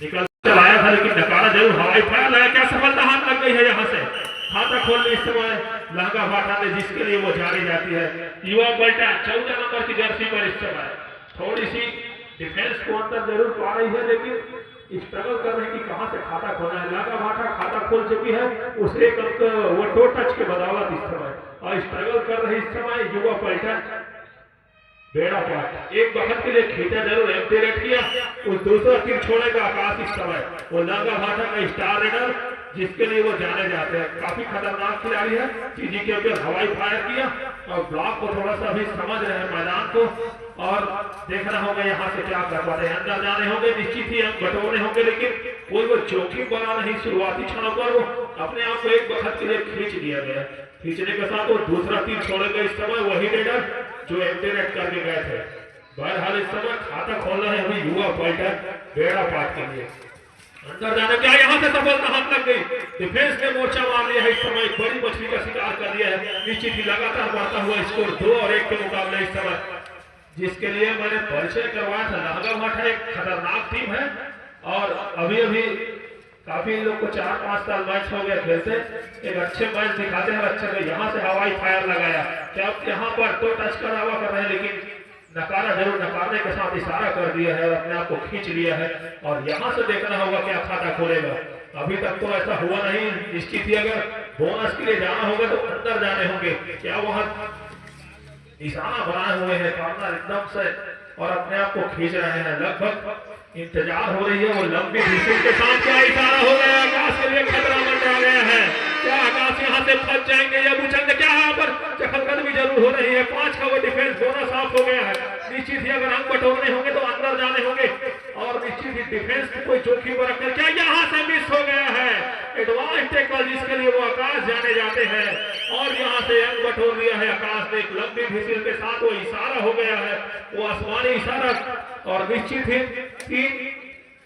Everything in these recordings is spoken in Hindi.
निकल चलाया था, लेकिन नकारा जरूर हवाई फायर लगा। क्या सफलता हाथ लग गई है यहाँ से। खाता खोलने इस समय लहंगा भाटा ने, जिसके लिए वो जानी जाती है। युवा पलटा 14 नंबर की जर्सी पर इस समय थोड़ी सी डिफेंस को अंदर जरूर पा रही है, लेकिन स्ट्रगल कर रही है कि कहां से खाता खोलना है। लहंगा भाटा खाता खोल चुकी है, उस एक अंक वो टो टच के बदौलत इस समय, और स्ट्रगल कर रही इस समय युवा पलटा बेड़ा पार। एक वक्त के लिए खींचा जरूर, एम्पेरेट किया, उस दूसरा तीर छोड़ेगा आकाश इस समय। वो लहंगा भाटा का स्टार रेडर, जिसके लिए वो जाने जाते हैं। काफी खतरनाक खिलाड़ी है। चीजी के ऊपर हवाई फायर किया और ब्लॉक को थोड़ा सा भी समझ रहे हैं मैदान को, और देखना होगा यहाँ से क्या कर पाते हैं। अंदर जाने होंगे, निश्चित ही अंक बटोरने होंगे, लेकिन कोई वो जोखिम बना नहीं। शुरुआती क्षणों पर वो अपने आप को एक वक्त के लिए खींच लिया गया। खींचने के साथ वो दूसरा तीर छोड़ेगा इस समय वही रेडर जो एम्पेरेट करके गए थे। बहरहाल इस समय खाता खोलना है अभी युवा फाइटर बेड़ा पार के लिए। अंदर जाने क्या यहाँ से सफलता हाथ लग गई। डिफेंस ने मोर्चा मार लिया है इस समय, बड़ी मछली का शिकार कर लिया है। निश्चित ही लगातार बढ़ता हुआ स्कोर 2 और 1 के मुकाबले इस समय, जिसके लिए मैंने परिचय करवाया था। लहंगा भाटा एक खतरनाक टीम है, और अभी अभी काफी लोग को 4-5 साल मैच हो गया खेलते, एक अच्छे मैच दिखाते हैं। अच्छे यहाँ से हवाई फायर लगाया, क्या यहाँ पर तो टच का दावा कर रहे हैं, लेकिन नकारा जरूर, नकारने के साथ इशारा कर दिया है, अपने आप को खींच लिया है। और यहाँ से देखना होगा क्या खाता खोलेगा। अभी तक तो ऐसा हुआ नहीं। निश्चित ही अगर बोनस के लिए जाना होगा तो अंदर जाने होंगे। क्या वहां निशाना बनाए हुए हैं कॉर्नर एकदम से, और अपने आप को खींच रहे हैं। लगभग इंतजार हो रही है वो लंबी विसिल के साथ। क्या इशारा हो गया, आकाश के लिए खतरा मंडरा गया है। क्या आकाश यहाँ से फंस जाएंगे या बुझेंगे, क्या यहाँ पर चखलकदमी जरूर हो रही है। 5 का वो डिफेंस बोनस ऑफ हो गया है। निश्चित ही अगर अंक बटोरने होंगे तो अंदर जाने होंगे, और निश्चित ही डिफेंस की कोई जोखिम बरतकर, क्या यहाँ से मिस हो गया है एडवांस टेकल, जिसके लिए वो आकाश जाने जाते हैं। और यहाँ से अंक बटोर लिया है आकाश ने एक लंबी विसिल के साथ। वो इशारा हो गया है, वो आसमानी इशारा, और निश्चित ही 3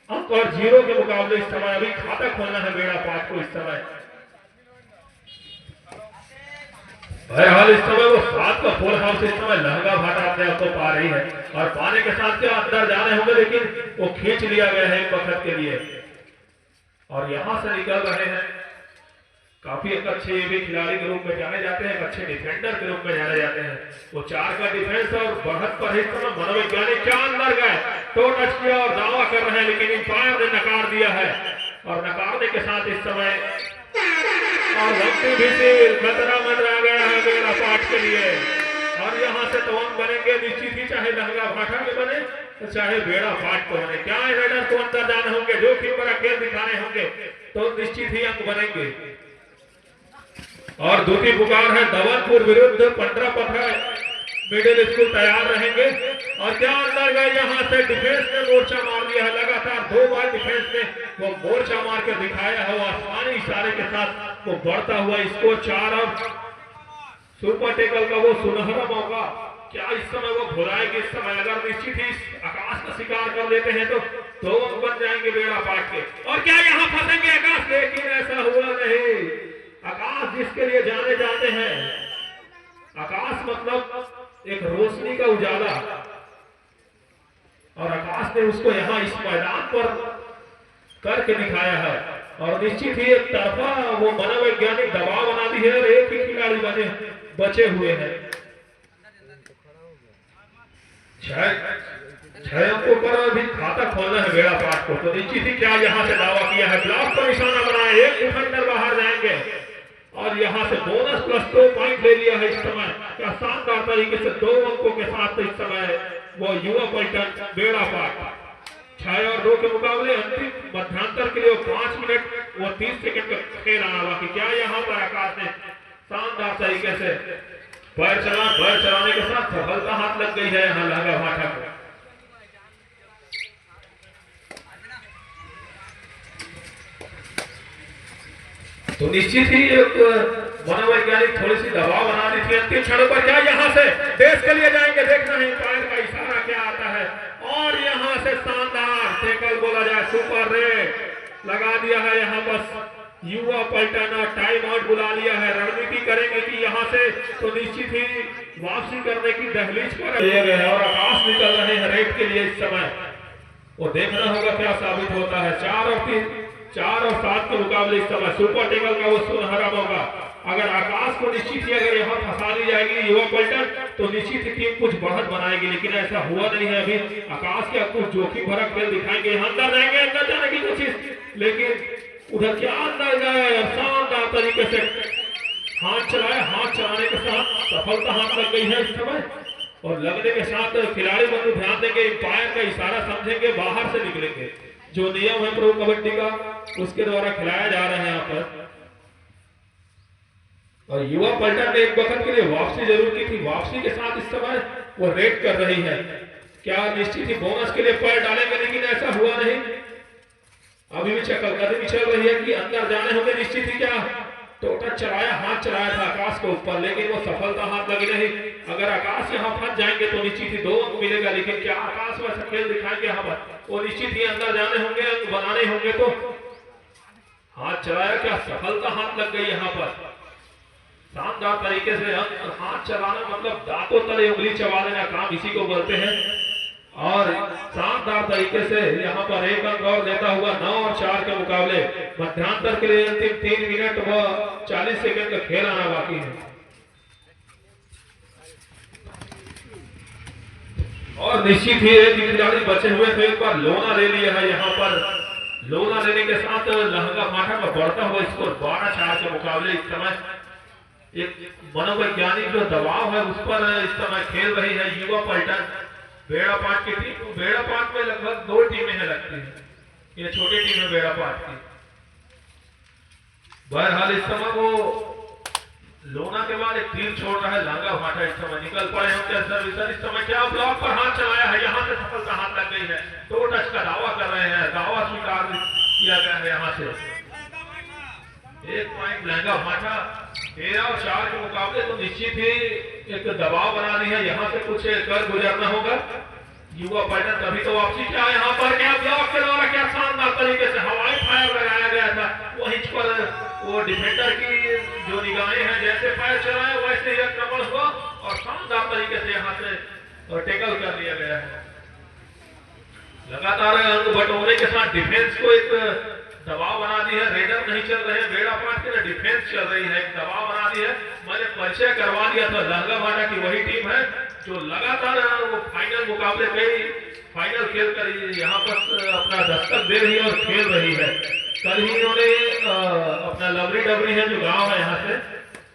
अंक और 0 के मुकाबले इस समय अभी खाता खोलना है बेड़ा पाट को इस समय। बहरहाल इस समय वो 7 का फुल हाउस इस समय लहंगा भाटा अपने आप को पा रही है, और पाने के साथ क्या अंदर जाने होंगे, लेकिन वो खींच लिया गया है एक वक्त के लिए। और यहां से निकल रहे हैं काफी एक अच्छे भी खिलाड़ी के रूप में जाने जाते हैं, एक अच्छे डिफेंडर के रूप में जाने जाते हैं। वो 4 का डिफेंस और बढ़त पर इस समय मनोवैज्ञानिक क्या अंदर गए, तो टच किया और दावा कर रहे हैं, लेकिन इंपायर ने नकार दिया है। और नकारने के साथ इस समय और लंबी विसिल, खतरा मंडरा गया है बेड़ा पाट के लिए। और यहाँ से तो अंक बनेंगे निश्चित ही, चाहे लहंगा भाटा के बने तो चाहे बेड़ा पाट को बने। क्या रेडर को अंदर जाने होंगे, जोखिम पर खेल दिखाने होंगे, तो निश्चित ही अंक बनेंगे। और दूसरी पुकार है दवनपुर विरुद्ध 15 मिडिल स्कूल तैयार रहेंगे। और क्या अंदर गए, यहाँ से डिफेंस ने मोर्चा मार लिया है। लगातार 2 बार डिफेंस ने वो मोर्चा मार कर दिखाया है। वो आसमानी इशारे के साथ वो बढ़ता हुआ स्कोर 4 अब सुपर टेकल का वो सुनहरा मौका क्या इस समय वो भुलाएगी। इस समय अगर निश्चित ही आकाश का शिकार कर लेते हैं तो 2 अंक बन जाएंगे बेड़ा पाट के। और क्या यहाँ फंसेंगे आकाश, लेकिन ऐसा हुआ नहीं। आकाश जिसके लिए जाने जाते हैं, आकाश मतलब एक रोशनी का उजाला, और आकाश ने उसको यहाँ इस मैदान पर करके दिखाया है। और निश्चित ही एक तरफा वो मनोवैज्ञानिक दबाव बना दी है, और एक ही खिलाड़ी बचे हुए हैं। 6 अंकों पर भी खाता खोलना है बेड़ा पाट को, तो निश्चित ही क्या यहाँ से दावा किया है, ब्लॉक पर निशाना बनाया, एक डिफेंडर बाहर जाएंगे, और यहाँ से बोनस प्लस 2 पॉइंट ले लिया है इस समय। क्या शानदार तरीके से 2 अंकों के साथ इस समय वो युवा पलटन बेड़ा पाट 6 और 2 के मुकाबले अंतिम मध्यांतर के लिए 5 मिनट वो 30 सेकंड का खेल आना बाकी। क्या यहाँ पर आकाश ने शानदार तरीके से पैर चलाने के साथ सफलता हाथ लग गई है यहाँ लहंगा भाटा को। तो निश्चित ही एक मनोवैज्ञानिक थोड़ी सी दबाव बना दी थी अंतिम क्षणों पर। क्या यहाँ से देश के लिए जाएंगे, देखना है इंपायर का इशारा क्या आता है। और यहाँ से शानदार टेकल बोला जाए, सुपर रेड लगा दिया है यहाँ पर युवा पलटन, और टाइम आउट बुला लिया है। रणनीति करेंगे कि यहाँ से तो निश्चित ही वापसी करने की दहलीज पर लिए गए हैं, और आकाश निकल रहे हैं रेड के लिए इस समय। वो देखना होगा क्या साबित होता है। 4 और 7 के मुकाबले इस समय सुपर टेबल का वो सुनहरा मौका। अगर आकाश को निश्चित ही अगर यहाँ फंसा दी जाएगी युवा पलटन तो निश्चित ही टीम कुछ बढ़त बनाएगी, लेकिन ऐसा हुआ नहीं है। अभी आकाश के कुछ जोखिम भरा खेल दिखाएंगे, अंदर जाएंगे, अंदर जाने की कोशिश, लेकिन उधर क्या अंदर गए, शानदार तरीके से हाथ चलाया, हाथ चलाने के साथ सफलता हाथ लग गई है इस समय। और लगने के साथ खिलाड़ी बंधु ध्यान देंगे, अंपायर का इशारा समझेंगे, बाहर से निकलेंगे। जो नियम है प्रो कबड्डी का उसके द्वारा खिलाया जा रहा है यहाँ पर। और युवा पलटन ने एक वक्त के लिए वापसी जरूर की थी, वापसी के साथ इस समय वो रेड कर रही है। क्या निश्चित ही बोनस के लिए पैर डालेंगे, लेकिन ऐसा हुआ नहीं। अभी भी चक्करकदमी चल रही है कि अंदर जाने होंगे निश्चित ही। क्या टोटा चलाया, हाथ चलाया था आकाश के ऊपर, लेकिन वो सफलता हाथ लगी नहीं। अगर आकाश यहाँ फंस जाएंगे तो निश्चित ही 2 अंक मिलेगा, लेकिन क्या आकाश वैसा खेल दिखाएंगे यहाँ पर? वो निश्चित ही अंदर जाने होंगे, अंक बनाने होंगे। तो हाथ चलाया, क्या सफलता हाथ लग गई यहाँ पर? शानदार तरीके से हाथ चलाना मतलब दांतों तले उंगली चबा देना, काम इसी को बोलते हैं। और शानदार तरीके से यहाँ पर 1 अंक और लेता हुआ 9 और 4 के मुकाबले मध्यांतर के लिए अंतिम 3 मिनट व 40 सेकंड का खेल आना बाकी है। और निश्चित ही एक खिलाड़ी बचे हुए थे, एक बार लोना ले लिया है यहाँ पर। लोना लेने के साथ लहंगा माठा का बढ़ता हुआ स्कोर 12-4 के मुकाबले इस समय एक मनोवैज्ञानिक जो दबाव है उस पर इस समय खेल रही है युवा पलटन। बेड़ापाट की टीम, बेड़ापाट में लगभग 2 टीमें हैं लगती है, ये छोटी टीम है बेड़ापाट की। बहरहाल इस समय वो लोना के बाद एक तीर छोड़ रहा है लहंगा माठा। इस समय निकल पड़े होंगे सर्विसर। इस समय क्या ब्लॉक पर हाथ चलाया है, यहाँ से सफलता हाथ लग गई है। 2 टच का दावा कर रहे हैं, दावा स्वीकार किया गया है यहाँ से। 1 पॉइंट लहंगा माठा। 13 और 4 के मुकाबले तो निश्चित ही एक दबाव बना रही है, यहाँ से कुछ कर गुजरना होगा युवा पलटन। तभी तो वापसी क्या यहाँ पर, क्या ब्लॉक के द्वारा क्या शानदार तरीके से हवाई फायर लगाया गया था। वहीं पर वो डिफेंडर की जो निगाहें हैं, जैसे फायर चलाया वैसे ही आक्रमण हुआ और शानदार तरीके से यहाँ से टेकल कर लिया गया है। लगातार अंक बटोरने के साथ डिफेंस को एक दबाव बना दी है। रेडर नहीं चल रहे, बेड़ापाट के डिफेंस चल रही है, एक दबाव बना दी है। मैंने परिचय करवा दिया था लहंगा माठा की वही टीम है जो लगातार वो फाइनल मुकाबले में फाइनल खेल कर यहाँ पर अपना दस्तक दे रही है और खेल रही है। कल ही इन्होंने अपना लवरी डबरी है जो गांव है यहाँ से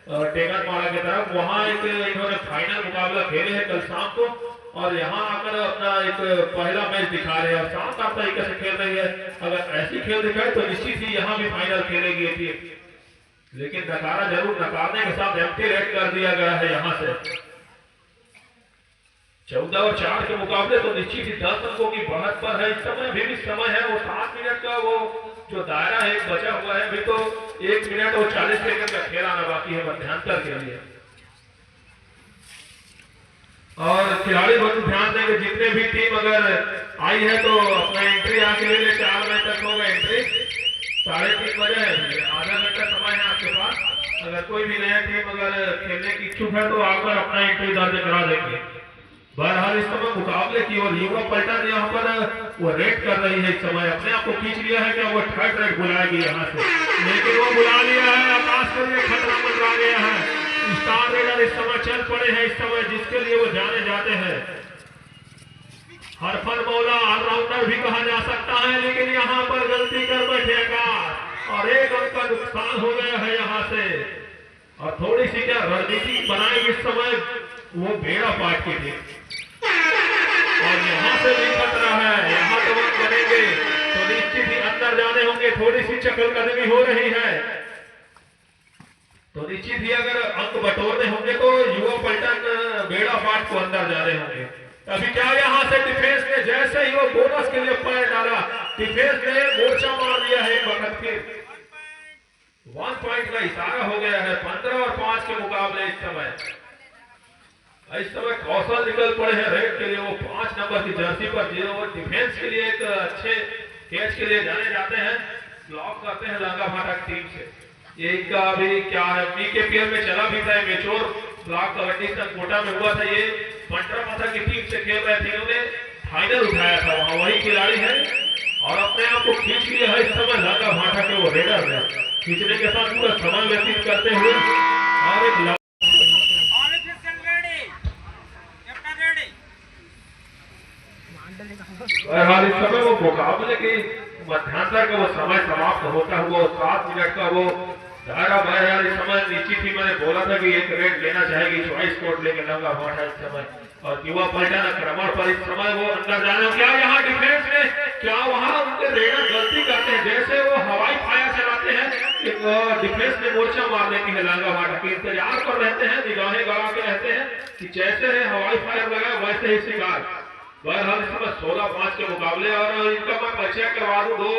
टेगरपाड़ा की तरफ, वहाँ एक इन्होंने फाइनल मुकाबला खेले है कल शाम को। और यहाँ आकर अपना एक पहला मैच दिखा रहे हैं और शानदार तरीके से खेल रही है। अगर ऐसी खेल दिखाए तो निश्चित ही यहाँ भी फाइनल खेलेगी ये टीम, लेकिन नकारा जरूर, नकारने के साथ एम्प्टी रेड कर दिया गया है यहाँ से। 14 और 4 के मुकाबले तो निश्चित ही 10 अंकों की बढ़त पर है। इस समय भी समय है वो 7 मिनट का वो जो दायरा है बचा हुआ है, अभी तो 1 मिनट और 40 सेकंड का खेल आना बाकी है मध्यांतर के लिए। और खिलाड़ी बंधु ध्यान देंगे, जितने भी टीम अगर आई है तो अपना एंट्री आके ले ले। 4 बजे तक होगा एंट्री, 3:30 बजे है, आधा घंटा समय है आपके पास। अगर कोई भी नया टीम अगर खेलने की इच्छुक है तो आकर अपना एंट्री दर्ज करा देंगे। बहरहाल इस समय मुकाबले की और युवा पलटन यहाँ पर वो रेड कर रही है। इस समय अपने आप को खींच लिया है क्या वो थर्ड रेड बुलाएगी यहाँ से, लेकिन वो बुला लिया है। आकाश के लिए खतरा मंडरा गया है। स्टार रेडर इस समय चल पड़े हैं, इस समय जिसके लिए वो जाने जाते हैं। हरफन मौला ऑलराउंडर भी कहा जा सकता है, लेकिन यहाँ पर गलती कर बैठेगा और 1 अंक का नुकसान हो गया है यहाँ से। और थोड़ी सी क्या रणनीति बनाएगी इस समय वो बेड़ापाट की थी। और यहाँ से भी खतरा है, यहाँ तो वक्त बनेंगे तो निश्चित ही अंदर जाने होंगे। थोड़ी सी चहलकदमी हो रही है तो निश्चित ही अगर अंक बटोरने होंगे तो युवा पलटन बेड़ापाट को अंदर जाने होंगे। अभी क्या यहाँ से डिफेंस ने जैसे ही वो बोनस के लिए पैर डाला, डिफेंस ने मोर्चा मार दिया है। एक वक्त फिर 1 पॉइंट का इशारा हो गया है 15 और 5 के मुकाबले। इस समय कौशल निकल पड़े हैं रेड के लिए। वो 5 नंबर की जर्सी पर जो डिफेंस के लिए एक अच्छे कैच के लिए जाने जाते हैं, ब्लॉक करते हैं लहंगा माठा टीम से। ये इनका अभी क्या है, पीकेपीएल में चला भी था, मेचोर ब्लॉक कबड्डी तक कोटा में हुआ था। ये पंडरा माथा की टीम से खेल रहे थे, इन्होंने फाइनल उठाया था वहां वही खिलाड़ी है और अपने आप को खींच लिया है इस समय लांगा भाटा के वो रेडर ने खींचने के साथ पूरा समय व्यतीत करते हुए और एक बहरहाल इस समय वो मुकाबले की मध्यांतर का वो समय समाप्त होता हुआ 7 मिनट का वो दायरा बहरहाल इस समय नीचे थी। मैंने बोला था कि एक रेड लेना चाहेगी चॉइस कोर्ट लेके लांगा भाटा इस समय और युवा पलटन आक्रमण पर इस समय वो अंदर जाने क्या यहाँ डिफेंस में क्या वहां उनके रेडर गलती करते हैं जैसे वो हवाई फायर चलाते हैं डिफेंस में मोर्चा मार देती है लांगा भाटा के इंतजार पर रहते हैं निगाहें गड़ा के रहते हैं कि जैसे हवाई फायर लगा वैसे ही शिकार। बहरहाल इस समय 16-5 के मुकाबले और इनका मैं परिचय करवा दूं दो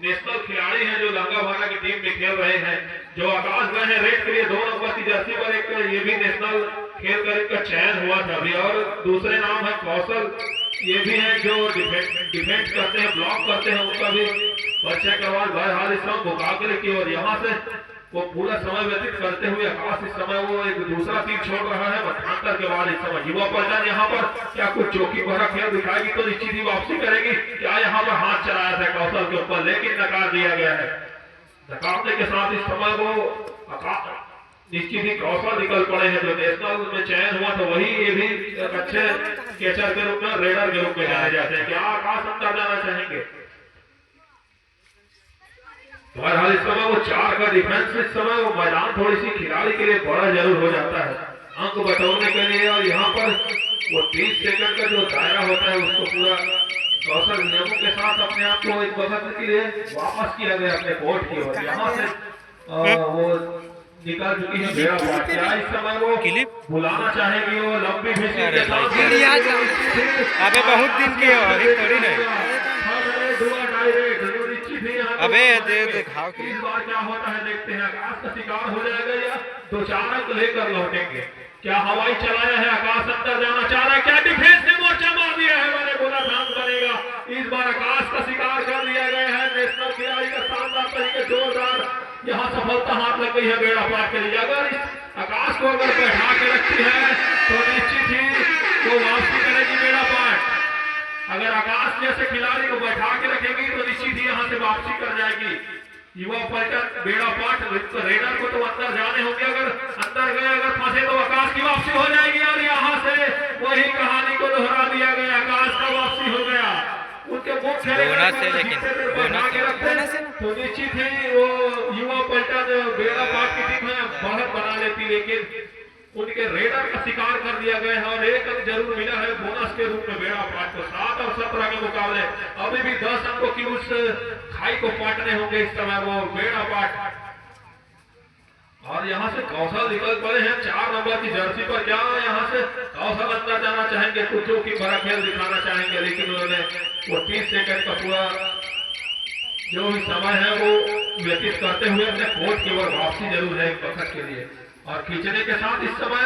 नेशनल खिलाड़ी हैं जो लांगा भाटा की टीम में खेल रहे हैं जो आकाश गए हैं रेड के लिए 2 नंबर की जर्सी पर एक ये भी नेशनल खेल कर इनका चयन हुआ था अभी और दूसरे नाम है कौशल ये भी है जो डिफेंस करते हैं ब्लॉक करते हैं उनका भी परिचय करवा। बहरहाल इस समय मुकाबले की और यहाँ से वो पूरा समय व्यतीत करते हुए आकाश इस समय वो एक दूसरा तीर छोड़ रहा है मध्यांतर के बाद इस समय युवा पलटन यहाँ पर क्या कुछ चौकी भरा खेल दिखाएगी तो निश्चित ही वापसी करेगी। क्या यहाँ पर हाथ चलाया था कौशल के ऊपर लेकिन नकार दिया गया है। नकारने के साथ इस समय वो निश्चित ही कौशल निकल पड़े हैं जो नेशनल में चयन हुआ तो वही ये भी एक अच्छे कैचर के रूप में रेडर के रूप में जाने जाते हैं। क्या आकाश अंदर जाना चाहेंगे? बहरहाल इस समय वो 4 का डिफेंस इस समय वो मैदान थोड़ी सी खिलाड़ी के लिए बड़ा जरूर हो जाता है अंक बटोरने के लिए और यहाँ पर वो 30 सेकंड का जो दायरा होता है उसको पूरा कौशल नियमों के साथ अपने आप को एक वक्त के लिए वापस किया गया अपने कोर्ट की ओर। यहाँ से वो निकल चुकी है बेड़ा पार क्या इस समय वो बुलाना चाहेगी वो लंबी फिशिंग के साथ अबे बहुत दिन की है थोड़ी नहीं अबे दिखाओ कि इस बार क्या होता है देखते हैं। आकाश का शिकार हो जाएगा या 2-4 अंक लेकर लौटेंगे? क्या हवाई चलाया है आकाश अंदर जाना चाह रहा है? क्या डिफेंस ने मोर्चा मार दिया है? मैंने बोला ध्यान बनेगा इस बार आकाश का शिकार कर लिया गया है नेशनल खिलाड़ी का शानदार तरीके जोरदार यहाँ सफलता हाथ लग गई है बेड़ा पार के लिए। अगर इस आकाश को अगर बैठा के रखती है तो निश्चित ही वो वापसी करेगी बेड़ा पार। अगर आकाश जैसे खिलाड़ी को बैठा के रखेगी तो निश्चित ही यहाँ से वापसी कर जाएगी। युवा पलटन बेड़ा पाट रेडर को तो अंदर जाने होंगे अगर अंदर गए अगर फंसे तो आकाश की वापसी हो जाएगी और यहाँ से वही कहानी को दोहरा दिया गया आकाश का वापसी हो गया। उनके मुख्य बैठा के रखते तो निश्चित ही वो युवा पलटन बेड़ा पाट की टीम है बढ़त बना लेती लेकिन उनके रेडर का शिकार कर दिया गया है और 1 अंक जरूर मिला है बोनस के रूप में बेड़ा पाट को। 7 और 17 के मुकाबले अभी भी 10 अंकों की उस खाई को पाटने होंगे इस समय वो बेड़ा पाट। और यहाँ से कौशल निकल पड़े हैं 4 नंबर की जर्सी पर। क्या यहाँ से कौशल अंदर जाना चाहेंगे कुछ की बड़ा खेल दिखाना चाहेंगे लेकिन उन्होंने वो 30 सेकंड का पूरा जो भी समय है वो व्यतीत करते हुए अपने कोर्ट की ओर वापसी जरूर है एक वक्त के लिए। और खींचने के साथ इस समय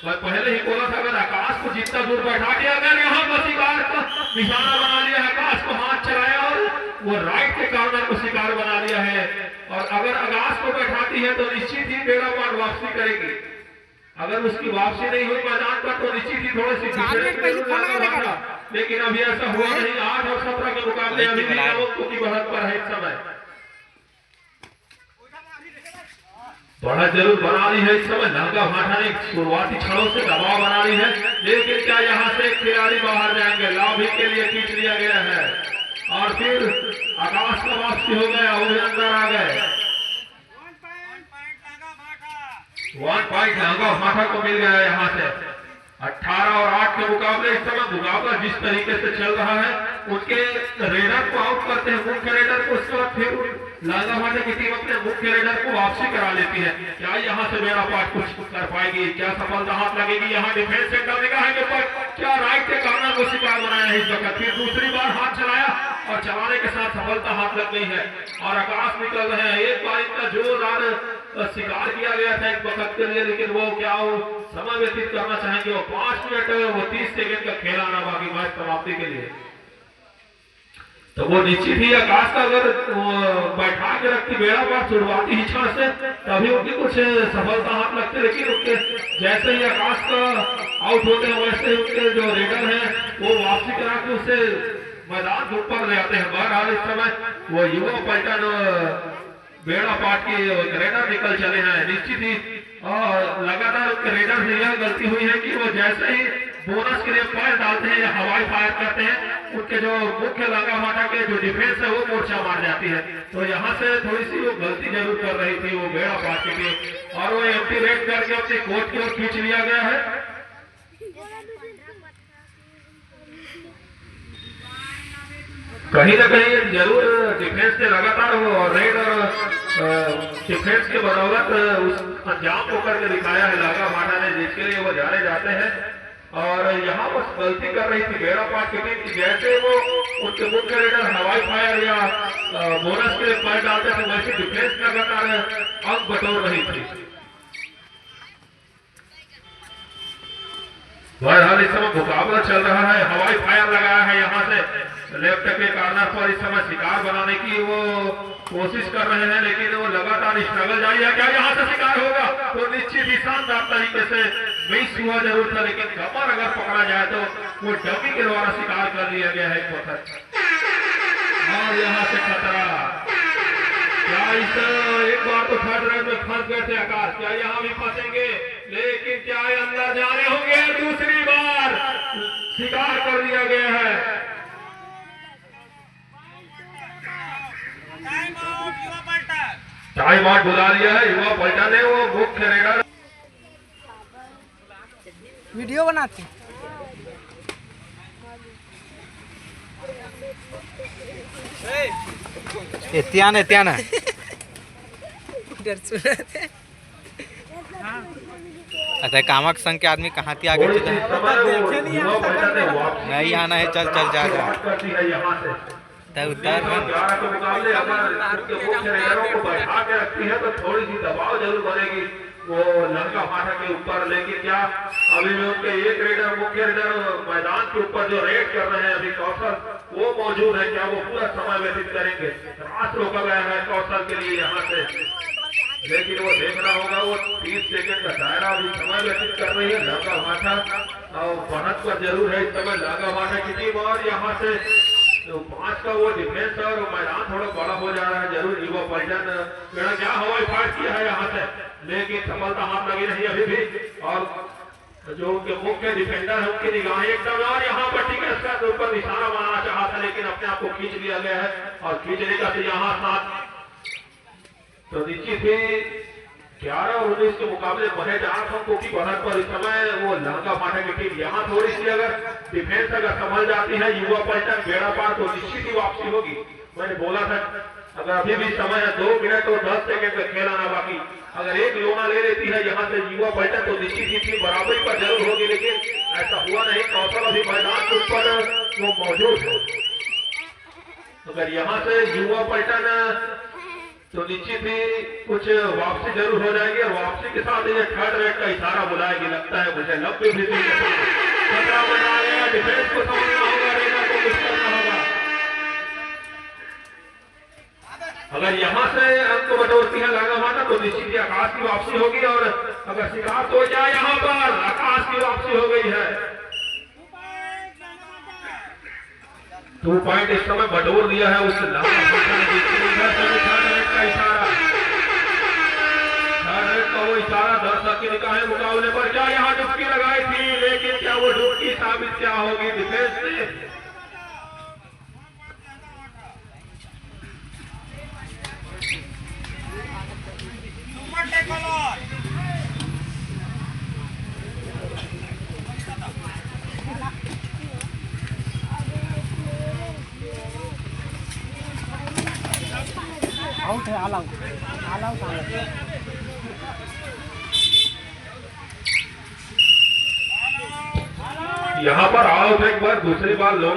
मैं पहले ही बोला था अगर आकाश को जितना दूर बैठा के अगर यहाँ पर शिकार का निशाना बना लिया है आकाश को हाथ चलाया और वो राइट के कॉर्नर को शिकार बना लिया है और अगर आकाश को बैठाती है तो निश्चित ही बेड़ा पार वापसी करेगी। अगर उसकी वापसी नहीं हुई मैदान पर तो निश्चित ही थोड़ी सी लेकिन अभी ऐसा हुआ नहीं। 8 और 17 के मुकाबले अभी भी 9 अंकों की बढ़त पर है इस समय। बढ़त जरूर बना ली है इस समय लांगा भाटा ने शुरुआती क्षणों से दबाव बना ली है लेकिन क्या यहाँ से खिलाड़ी बाहर जाएंगे? लाभ ही के लिए खींच लिया गया है और फिर आकाश का वापसी हो गया वो भी अंदर आ गए। 1 पॉइंट लांगा भाटा को मिल गया यहाँ से। 18 और 8 के मुकाबले इस समय मुकाबला जिस तरीके से चल रहा है उनके रेडर को आउट करते हैं मुख्य रेडर को उसके बाद फिर लांगा भाटा की टीम अपने मुख्य रेडर को वापसी करा लेती है। क्या यहाँ से बेड़ा पाट कुछ कर पाएगी? क्या सफलता हाथ लगेगी? यहाँ डिफेंस से कर निगाह के ऊपर क्या राइट के कॉर्नर को शिकार बनाया है इस वक्त फिर दूसरी बार हाथ चलाया और चलाने के साथ सफलता हाथ लग गई है और आकाश निकल रहे हैं। एक बार इतना जोरदार शिकार किया गया था एक वक्त के लिए लेकिन वो क्या वो समय व्यतीत करना चाहेंगे? वो 5 मिनट वो 30 सेकंड का खेल आना बाकी मैच समाप्ति के लिए तो वो निश्चित ही आकाश का अगर बैठा के रखती बेड़ा पार शुरुआती ही क्षण से तभी उनकी कुछ सफलता हाथ लगती लेकिन उनके जैसे ही आकाश का आउट होते हैं वैसे ही उनके जो रेडर हैं वो वापसी करा के उसे मैदान के ऊपर ले आते हैं। बहरहाल इस समय वो युवा पलटन बेड़ा पाट के रेडर निकल चले हैं। निश्चित ही लगातार उनके रेडर से यह गलती हुई है कि वो जैसे ही बोनस के लिए पैर डालते हैं या हवाई फायर करते हैं, उनके जो मुख्य लगा माटा के जो डिफेंस है वो मोर्चा मार जाती है। तो यहाँ से थोड़ी सी वो गलती जरूर कर रही थी वो बेड़ा पाट के और वो एम्प्टी रेड करके अपने कोच की ओर खींच लिया गया है। कहीं ना कहीं जरूर डिफेंस ने लगातार वो रेड और डिफेंस के बदौलत उस अंजाम को करके दिखाया है लागा माटा ने, जिसके लिए वो जाने जाते हैं। और यहाँ बस गलती कर रही थी बेड़ा पाट की टीम की, जैसे वो उनके मुख्य रेडर हवाई फायर या बोनस के लिए पैर डालते थे वैसे डिफेंस लगातार अंक बटोर रही थी। बहरहाल इस समय मुकाबला चल रहा है। हवाई फायर लगाया है यहाँ से लेफ्ट के कॉर्नर पर इस समय शिकार बनाने की वो कोशिश कर रहे हैं, लेकिन वो लगातार स्ट्रगल जारी है। क्या यहाँ से शिकार होगा? तो निश्चित ही शानदार तरीके से मिस हुआ जरूर था, लेकिन कमर अगर पकड़ा जाए तो वो डमी के द्वारा शिकार कर लिया गया है एक वक्त। और यहाँ से खतरा, क्या इस एक बार तो थर्ड राउंड में फंस गए थे आकाश, क्या यहाँ भी फंसेंगे? लेकिन क्या अंदर जाने होंगे? दूसरी बार शिकार कर दिया गया है। टाइम आउट बुला लिया है युवा पलटन ने। वो मुख्य रेडर वीडियो बनाते त्यान अच्छा कामक संघ के आदमी कहाँ थी आगे नहीं आना है, चल चल जा उतर के मुकाबले अगर उनके मुख्य रेडरों को बैठा के रखती है तो थोड़ी सी दबाव जरूर बनेगी वो लंका फाटा के ऊपर। लेकिन क्या अभी भी उनके एक रेडर मुख्य रेडर मैदान के ऊपर जो रेड कर रहे हैं अभी कौशल वो मौजूद है, क्या वो पूरा समय व्यतीत करेंगे? रात रोका गया है कौशल के लिए यहाँ से, लेकिन वो देखना होगा वो 30 सेकंड का दायरा अभी समय व्यतीत कर रही है लंका फाटा और बढ़त पर जरूर है इस समय लंका फाटा की टीम। और यहाँ से तो 5 का वो डिफेंस और मैदान थोड़ा बड़ा हो जा रहा है जरूर। युवा पलटन क्या हवाई फायर किया है यहाँ से, लेकिन सफलता हाथ लगी नहीं अभी भी। और जो उनके मुख्य डिफेंडर है उनकी निगाहें एकदम, और यहाँ पर ठीक है इसका ऊपर निशाना बनाना चाहा था लेकिन अपने आप को खींच लिया गया है। और खींचने का यहाँ साथ तो निश्चित ही 11 और 19 के मुकाबले बढ़े 8 अंकों की बढ़त पर इस समय वो लंका फाटा की टीम यहाँ थोड़ी सी अगर डिफेंस अगर संभल जाती है युवा पलटन बेड़ा पार तो निश्चित ही वापसी होगी। मैंने बोला था अगर अभी भी समय है 2 मिनट और 10 सेकंड का खेल आना बाकी, अगर एक लोना ले लेती है यहाँ से युवा पलटन तो निश्चित ही टीम बराबरी पर जरूर होगी, लेकिन ऐसा हुआ नहीं। कौशल अभी मैदान के ऊपर वो मौजूद है। अगर यहाँ से युवा पलटन तो निश्चित ही कुछ वापसी जरूर हो जाएगी और वापसी के साथ ये थर्ड रेड का इशारा बुलाएगी लगता है मुझे। 90 खतरा बना गया, डिफेंस को समझना होगा, रेडर को कुछ करना होगा। अगर यहाँ से अंक बटोरती है लंका फाटा तो निश्चित ही आकाश की वापसी होगी, और अगर शिकार तो जाए यहाँ पर आकाश की वापसी हो गई है। 2 पॉइंट इस समय बटोर दिया है उस लंका फाटा ने, का इशारा वो इशारा दर्शक की निगाहें मुकाबले पर। क्या यहाँ डुबकी लगाई थी, लेकिन क्या वो डुबकी साबित क्या होगी डिफेंस से? आउट है, ऑल आउट यहाँ पर आउट एक बार दूसरी बार लोग